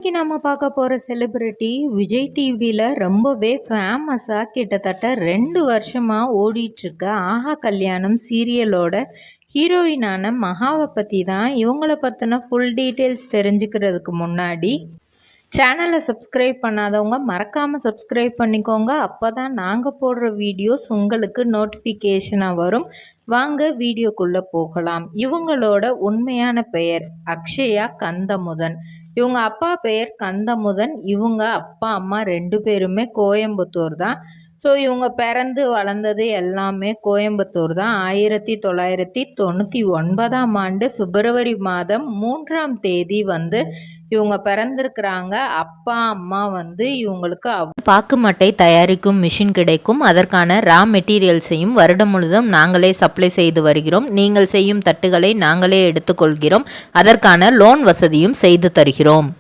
இன்னைக்கு நம்ம பார்க்க போகிற செலிபிரிட்டி விஜய் டிவியில் ரொம்பவே ஃபேமஸாக கிட்டத்தட்ட 2 வருஷமாக ஓடிட்டுருக்க ஆஹா கல்யாணம் சீரியலோட ஹீரோயினான மகாவை பற்றி தான். இவங்கள பற்றின ஃபுல் டீட்டெயில்ஸ் தெரிஞ்சுக்கிறதுக்கு முன்னாடி சேனலை சப்ஸ்கிரைப் பண்ணாதவங்க மறக்காமல் சப்ஸ்கிரைப் பண்ணிக்கோங்க. அப்போ தான் நாங்கள் போடுற வீடியோஸ் உங்களுக்கு நோட்டிஃபிகேஷனாக வரும். வாங்க வீடியோக்குள்ளே போகலாம். இவங்களோட உண்மையான பெயர் அக்ஷயா கந்தமுதன். இவங்க அப்பா பெயர் கந்தமுதன். இவங்க அப்பா அம்மா 2 பேருமே கோயம்புத்தூர் தான். ஸோ இவங்க பிறந்து வளர்ந்தது எல்லாமே கோயம்புத்தூர் தான். 1999ஆம் ஆண்டு பிப்ரவரி மாதம் 3ஆம் தேதி இவங்க பிறந்திருக்கிறாங்க. அப்பா அம்மா இவங்களுக்கு பாக்கு மட்டை தயாரிக்கும் மிஷின் கிடைக்கும். அதற்கான ரா மெட்டீரியல்ஸையும் வருடம் முழுதும் நாங்களே சப்ளை செய்து வருகிறோம். நீங்கள் செய்யும் தட்டுகளை நாங்களே எடுத்துக்கொள்கிறோம். அதற்கான லோன் வசதியும் செய்து தருகிறோம்.